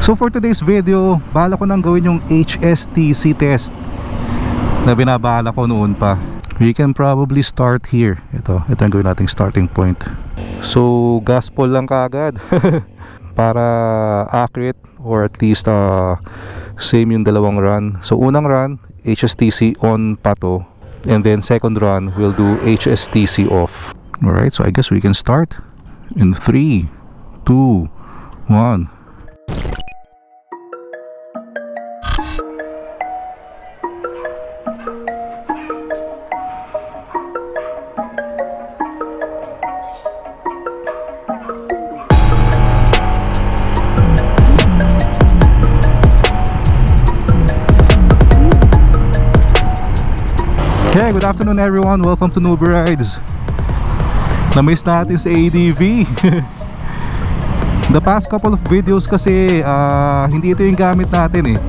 So for today's video, bala ko nang gawin yung HSTC test na binabala ko noon pa. We can probably start here. Ito ang gawin nating starting point. So gaspol lang kaagad para accurate, or at least same yung dalawang run. So unang run, HSTC on pa to, and then second run we'll do HSTC off. Alright, so I guess we can start in 3, 2, 1. Okay, good afternoon everyone. Welcome to Newbie Rides. Na-miss natin sa ADV. The past couple of videos kasi hindi ito yung gamit natin eh.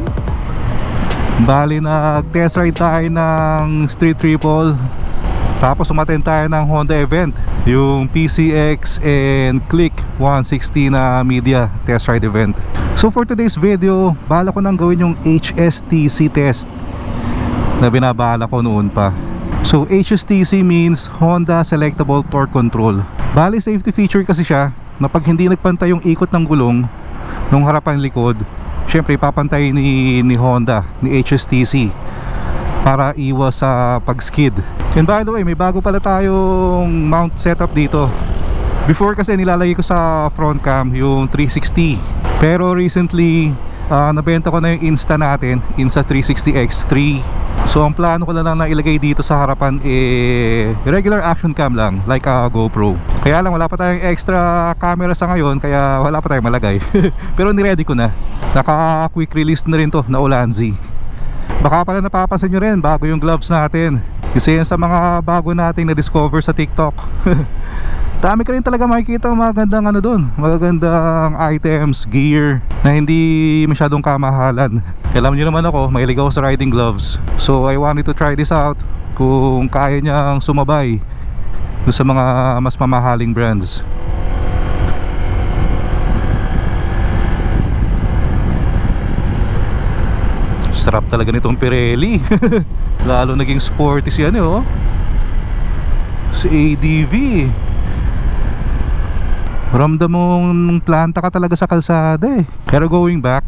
Bali nag-test ride tayo ng Street Triple, tapos umattend tayo ng Honda event, yung PCX and Click 160 na media test ride event. So for today's video, bala ko nang gawin yung HSTC test na binabala ko noon pa. So HSTC means Honda Selectable Torque Control. Bali safety feature kasi siya na pag hindi nagpantay yung ikot ng gulong nung harapan likod, syempre papantay ni Honda, ni HSTC, para iwas sa pag-skid. And by the way, may bago pala tayong mount setup dito. Before kasi nilalagay ko sa front cam yung 360, pero recently nabenta ko na yung Insta natin, Insta 360 X3. So ang plano ko na lang na ilagay dito sa harapan regular action cam lang, like a GoPro. Kaya lang wala pa tayong extra camera sa ngayon, kaya wala pa tayong malagay. Pero niready ko na. Naka quick release na rin to na Ulanzi. Baka pala napapansin nyo rin, bago yung gloves natin. Kasi yan sa mga bago nating na-discover sa TikTok. Dami ka rin talaga makikita magandang magagandang items, gear na hindi masyadong kamahalan. Alam nyo naman ako, mahilig ako sa riding gloves. So I wanted to try this out, kung kaya niyang sumabay dun sa mga mas mamahaling brands. Sarap talaga nitong Pirelli. Lalo naging sporty si si ADV. Ramdam mong planta ka talaga sa kalsada eh. Pero going back,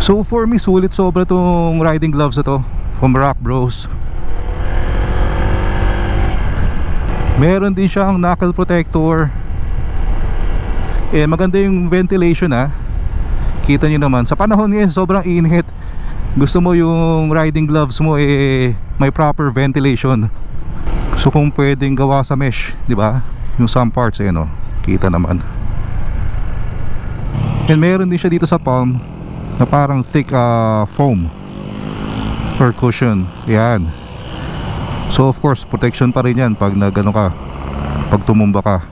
so for me sulit sobra tong riding gloves na to from Rock Bros. Meron din siyang knuckle protector. Maganda yung ventilation Kita nyo naman, sa panahon ngayon sobrang init. Gusto mo yung riding gloves mo may proper ventilation. So kung pwedeng gawa sa mesh, di ba? Yung some parts kita naman. And meron din siya dito sa palm na parang thick foam or cushion. Yan. So of course protection pa rin yan pag ka, pag tumumba ka.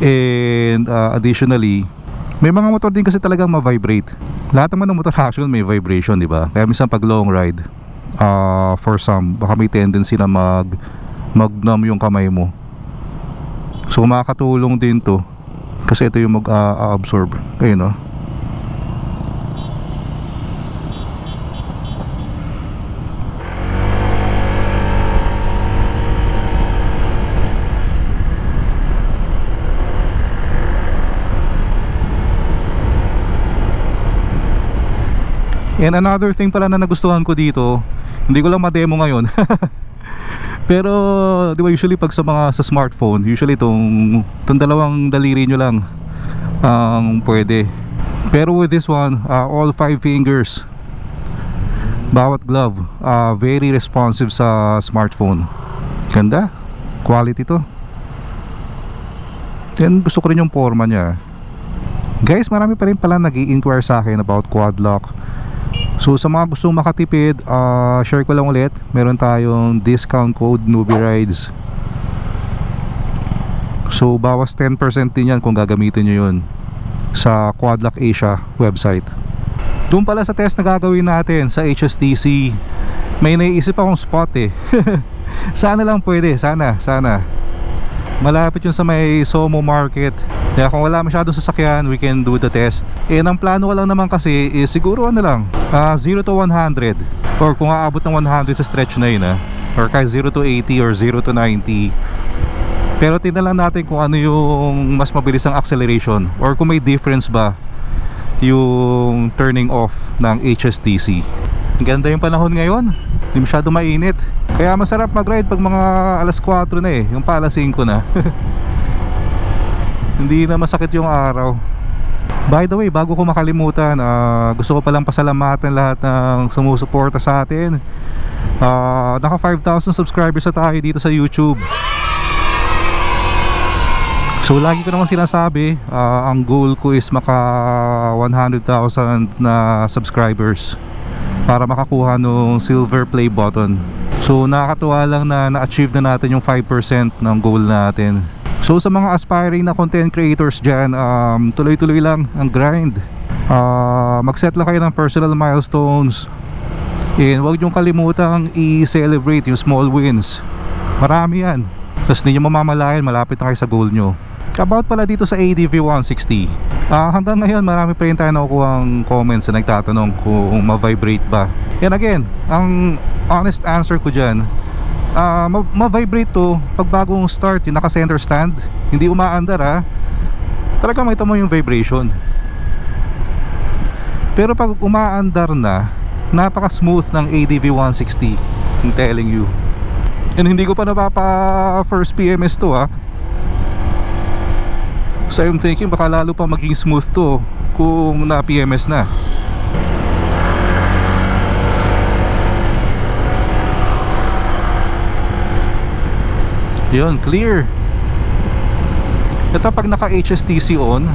And additionally, may mga motor din kasi talagang ma-vibrate. Lahat naman ng motor action may vibration, di ba? Kaya minsan pag long ride, for some, baka may tendency na mag-numb yung kamay mo. So makakatulong din to kasi ito yung mag-absorb. Ayun And another thing pala na nagustuhan ko dito, hindi ko lang ma-demo ngayon. Pero di ba usually pag sa smartphone, usually itong dalawang daliri nyo lang ang pwede. Pero with this one, all 5 fingers, bawat glove, very responsive sa smartphone. Ganda, quality to. And gusto ko rin yung forma niya. Guys, marami pa rin pala nag-i-inquire sa akin about quad lock. So sa mga gustong makatipid, share ko lang ulit, meron tayong discount code Newbie Rides. So bawas 10% din yan kung gagamitin nyo yun sa Quadlock Asia website. Doon pala sa test na gagawin natin sa HSTC, may naiisip akong spot Sana lang pwede, sana malapit yun sa may Somo Market. Kaya kung wala masyadong sasakyan, we can do the test. Ang plano ko lang naman kasi is siguro 0 to 100, or kung aabot ng 100 sa stretch na yun or kahit 0 to 80 or 0 to 90. Pero tingnan lang natin kung ano yung mas mabilis ang acceleration, or kung may difference ba yung turning off ng HSTC. Ganda yung panahon ngayon, hindi masyado mainit, kaya masarap mag-ride pag mga alas 4 na yung pa alas 5 na. Hindi na masakit yung araw. By the way, bago ko makalimutan, gusto ko palang pasalamatan lahat ng sumusuporta sa atin. Naka 5,000 subscribers na tayo dito sa YouTube. So lagi ko naman sinasabi, ang goal ko is maka 100,000 na subscribers para makakuha ng silver play button. So nakakatuwa lang na na-achieve na natin yung 5% ng goal natin. So sa mga aspiring na content creators dyan, tuloy-tuloy lang ang grind. Mag-set lang kayo ng personal milestones, and huwag niyong kalimutang i-celebrate yung small wins. Marami yan, tapos hindi nyo mamamalayan, malapit na kayo sa goal nyo. About pala dito sa ADV 160, hanggang ngayon marami pa rin tayo nakukuhang comments na nagtatanong kung ma-vibrate ba. And again, ang honest answer ko dyan, ma-vibrate to pag bagong start, yung naka-center stand, hindi umaandar talaga makita mo yung vibration. Pero pag umaandar na, napaka-smooth ng ADV 160, I'm telling you. And hindi ko pa napapa first PMS to So I'm thinking baka lalo pa maging smooth to kung na PMS na. Yun, clear. Ito pag naka HSTC on,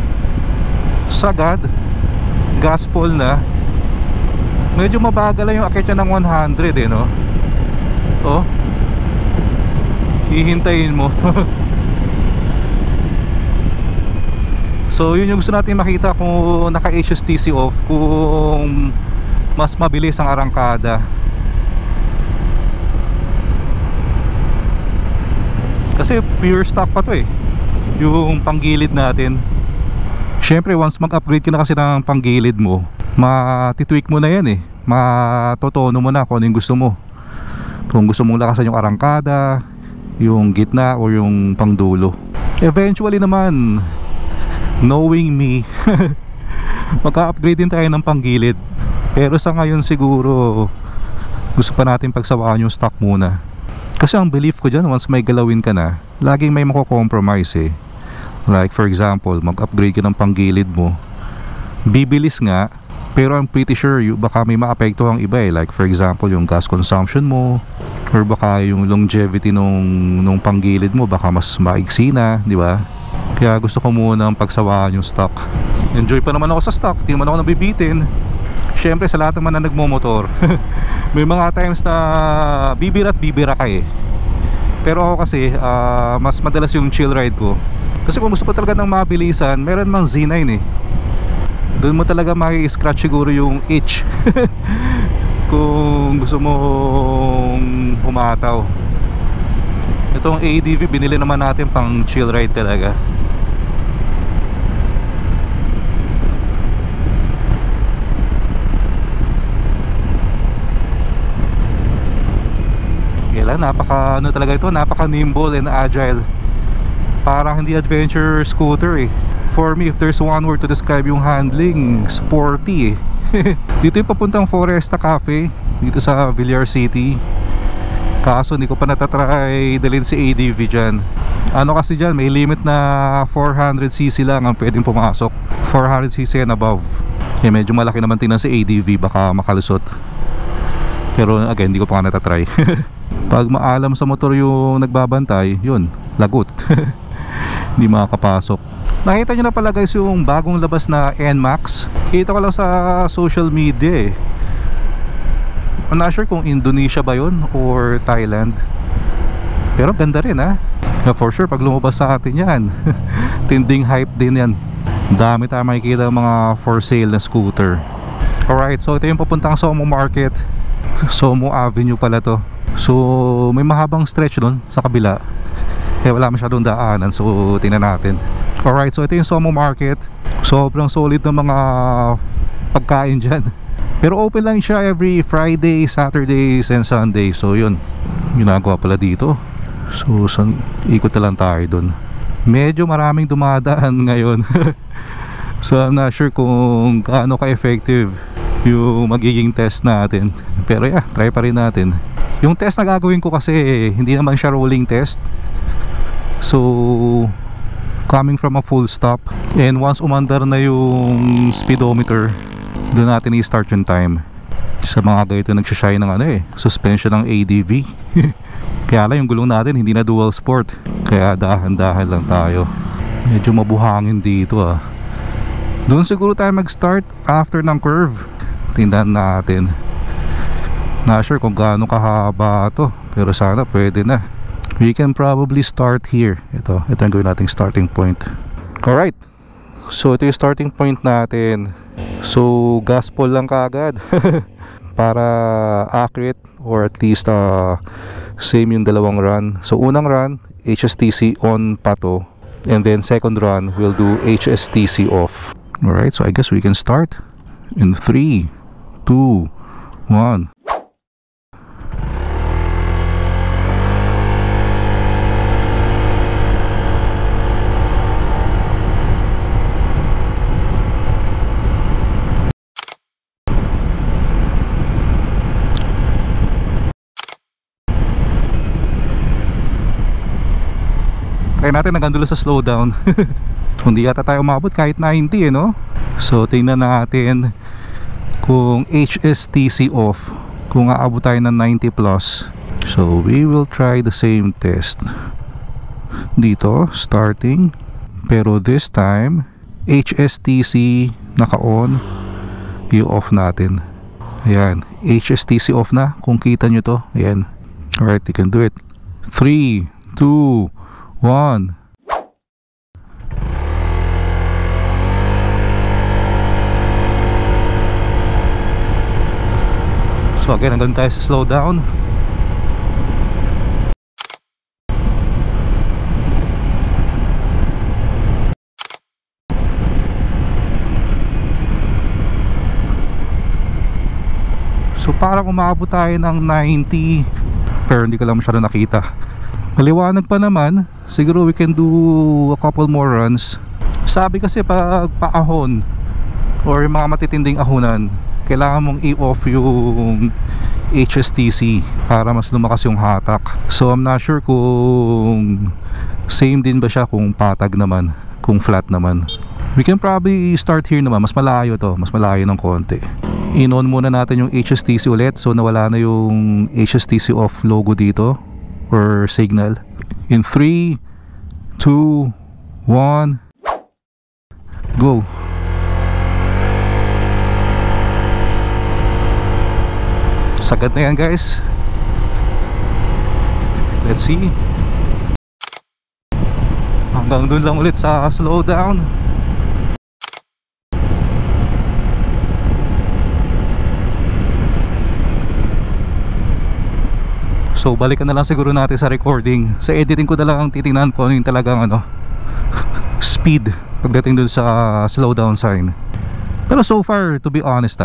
sagad, gaspol na. Medyo mabagal lang yung akit niya ng 100 no. Hihintayin mo. So yun yung gusto natin makita kung naka HSTC off, kung mas mabilis ang arangkada. Kasi pure stock pa to yung panggilid natin. Syempre once mag-upgrade ka na kasi ng panggilid mo, matitweak mo na yan matotono mo na kung ano yung gusto mo. Kung gusto mong lakasan yung arangkada, yung gitna, o yung pangdulo. Eventually naman, knowing me, magka-upgrade din tayo ng panggilid. Pero sa ngayon siguro gusto pa natin pagsawaan yung stock muna. Kasi ang belief ko dyan, once may galawin ka na, laging may mako-compromise Like for example, mag-upgrade ka ng panggilid mo, bibilis nga, pero I'm pretty sure baka may maapektuhang iba Like for example, yung gas consumption mo, or baka yung longevity nung panggilid mo baka mas maigsi na, di ba? Kaya gusto ko muna ang pagsawaan yung stock. Enjoy pa naman ako sa stock, hindi naman ako nabibitin. Syempre sa lahat naman na nagmomotor may mga times na bibira ka Pero ako kasi mas madalas yung chill ride ko. Kasi kung gusto ko talaga ng mabilisan, meron mang Z9 doon mo talaga maki-scratch siguro yung itch kung gusto mong humataw. Itong ADV binili naman natin pang chill ride talaga. Napaka talaga ito, napaka nimble and agile. Parang hindi adventure scooter For me, if there's one word to describe yung handling, sporty Dito yung papuntang Foresta Cafe dito sa Villar City. Kaso hindi ko pa natatry dalhin si ADV dyan. Ano kasi dyan, may limit na 400cc lang ang pwedeng pumasok, 400cc and above. Medyo malaki naman tingnan si ADV, baka makalusot. Pero again, hindi ko pa nga natatry. Pag maalam sa motor yung nagbabantay, yun, lagot. Hindi makakapasok. Nakita nyo na pala guys yung bagong labas na NMAX. Kita ko lang sa social media I'm not sure kung Indonesia ba yun or Thailand. Pero ganda rin For sure pag lumabas sa atin yan tinding hype din yan. Dami tayo makikita mga for sale na scooter. Alright, so ito yung papuntang Somo Market. Somo Avenue pala to. So may mahabang stretch doon sa kabila, kaya wala masyadong daanan. So tingnan natin. Alright, so ito yung Somo Market. Sobrang solid ng mga pagkain dyan. Pero open lang siya every Friday, Saturdays, and Sundays. So yun, ginagawa pala dito. So ikot na lang tayo dun. Medyo maraming dumadaan ngayon. So I'm not sure kung gaano ka-effective yung magiging test natin. Pero yeah, try pa rin natin. Yung test na gagawin ko kasi hindi naman siya rolling test. So coming from a full stop, and once umandar na yung speedometer, doon natin i-start yung time. Sa mga ganito nagsashine ng suspension ng ADV. Kaya lang yung gulong natin hindi na dual sport, kaya dahan-dahan lang tayo. Medyo mabuhangin dito Doon siguro tayo mag-start after ng curve. Tingnan natin. Not sure kung gaano kahaba to, pero sana pwede na. We can probably start here. Ito yung gawin nating starting point. Alright, so ito yung starting point natin. So gaspol lang kaagad para accurate, or at least same yung dalawang run. So unang run, HSTC on pa to, and then second run we'll do HSTC off. Alright, so I guess we can start in 3, 2, 1. Try natin hanggang dulo sa slowdown. Hindi yata tayo umabot kahit 90 no? So tingnan natin kung HSTC off, kung aabot tayo ng 90 plus. So we will try the same test dito, starting, pero this time HSTC naka-on, i-off natin. Ayan, HSTC off na, kung kita nyo to. Ayan, alright, you can do it. 3, 2, 1. So again, hanggang tayo sa slowdown. So parang umabot tayo ng 90, pero hindi ko lang masyado nakita. Maliwanag pa naman. Siguro we can do a couple more runs. Sabi kasi pag paahon or yung mga matitinding ahonan, kailangan mong i-off yung HSTC para mas lumakas yung hatak. So I'm not sure kung same din ba siya kung patag naman, kung flat naman. We can probably start here naman. Mas malayo to, mas malayo ng konti. In-on muna natin yung HSTC ulit, so nawala na yung HSTC off logo dito or signal. In 3, 2, 1, go. Sagad na yan guys. Let's see. Hanggang dun lang ulit sa slowdown. So balikan na lang siguro natin sa recording. Sa editing ko na lang ang titingnan ko ano yung talagang speed pagdating dun sa slowdown sign. Pero so far, to be honest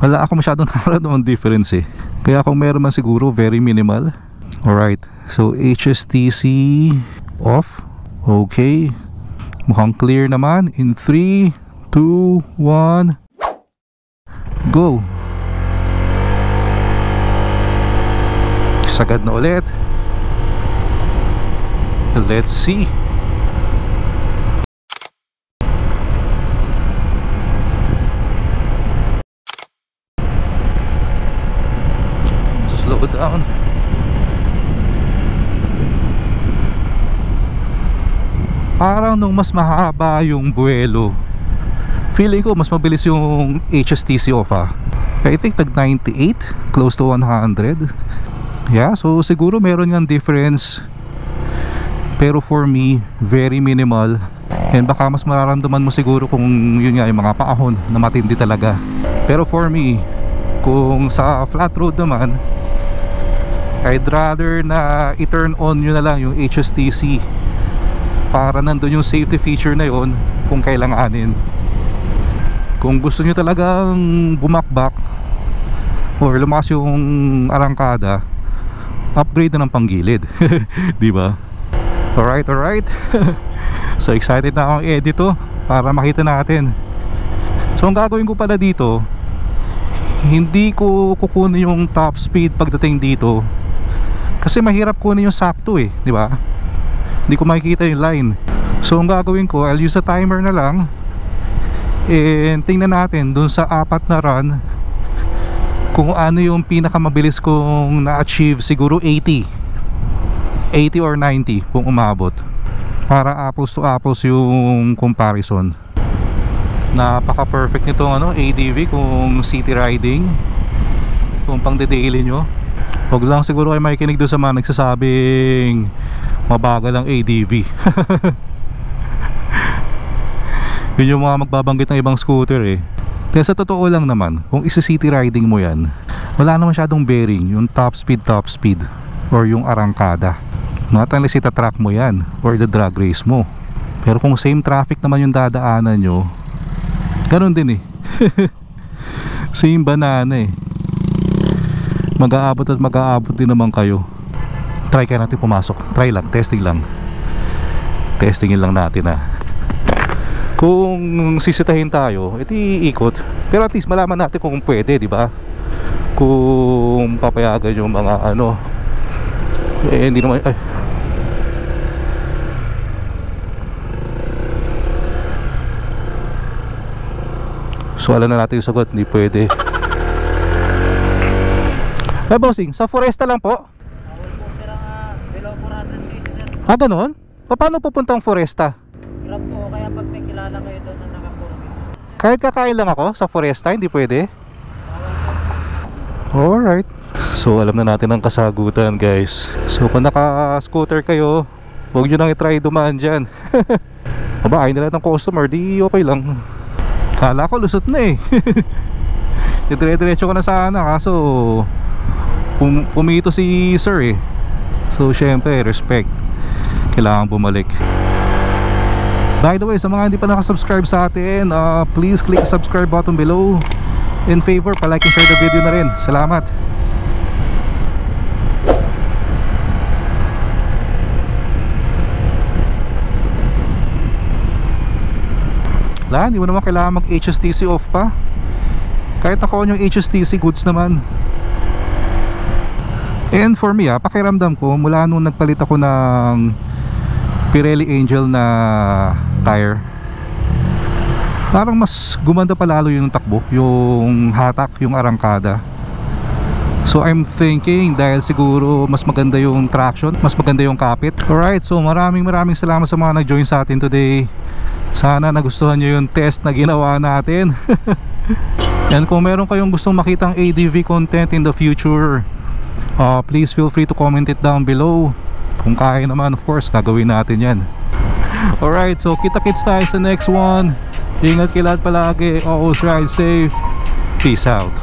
wala ako masyadong nararamdaman difference Kaya kung meron man siguro, very minimal. Alright, so HSTC off. Okay, mukhang clear naman. In 3, 2, 1, go. Sagad na ulit. Let's see. Slow down. Parang nung mas mahaba yung buwelo, feeling ko mas mabilis yung HSTC off I think tag 98, close to 100. Yeah, so siguro meron yung difference, pero for me, very minimal. And baka mas mararamdaman mo siguro kung yun nga yung mga paahon na matindi talaga. Pero for me, kung sa flat road naman, I'd rather na i-turn on nyo na lang yung HSTC para nandun yung safety feature na yon kung kailanganin. Kung gusto nyo talagang bumakbak or lumakas yung arangkada, upgrade na ng panggilid. Diba? Alright. So excited na akong edit to para makita natin. So ang gagawin ko pala dito, hindi ko kukunin yung top speed pagdating dito kasi mahirap kunin yung sakto eh, di ba? Hindi ko makikita yung line. So ang gagawin ko, I'll use a timer na lang and tingnan natin dun sa 4 na run kung ano yung pinakamabilis kong na-achieve. Siguro 80 or 90 kung umabot, para apples to apples yung comparison. Napaka perfect nitong ADV kung city riding, kung pang daily nyo. Huwag lang siguro kayo makikinig doon sa mga nagsasabing mabagal ang ADV. Yun yung mga magbabanggit ng ibang scooter eh. Kaya sa totoo lang naman, kung isa-city riding mo yan, wala na masyadong bearing yung top speed or yung arangkada. Not unless itatrack mo yan or the drag race mo. Pero kung same traffic naman yung dadaanan nyo, ganun din eh. Same banana eh. Mag-aabot din naman kayo. Try kaya natin pumasok. Try lang, testing lang. Testingin lang natin ah. Kung sisitahin tayo, edi ikot. Pero at least malaman natin kung pwede, di ba? Kung papayagan yung mga hindi naman So alam na natin yung sagot, hindi pwede. Bossing, sa Foresta lang po? Ganon? Paano pupunta ang Foresta? Grab po, kaya pag may kilala kayo doon na naka-4. Kahit kakain lang ako sa Foresta, hindi pwede? Alright. So alam na natin ang kasagutan guys. So kung naka-scooter kayo, huwag nyo nang i-try dumaan dyan. Aba, ayaw nila ng customer, di okay lang. Kala ko lusot na eh. Dire-diretso ko na sana, kaso pumito si sir eh. So syempre, respect, kailangan bumalik. By the way, sa mga hindi pa nakasubscribe sa atin, please click the subscribe button below. In favor, palike and share the video na rin. Salamat. Hindi mo naman kailangan mag HSTC off pa. Kahit ako yung HSTC goods naman. And for me pakiramdam ko mula nung nagpalit ako ng Pirelli Angel na tire, parang mas gumanda pa lalo yung takbo, yung hatak, yung arangkada. So I'm thinking dahil siguro mas maganda yung traction, mas maganda yung kapit. Alright, so maraming salamat sa mga nag-join sa atin today. Sana nagustuhan nyo yung test na ginawa natin. And kung meron kayong gustong makitang ADV content in the future, please feel free to comment it down below. Kung kaya naman, of course, gagawin natin yan. Alright, so kita-kits tayo sa next one. Ingat kayo lahat palagi. Always ride safe. Peace out.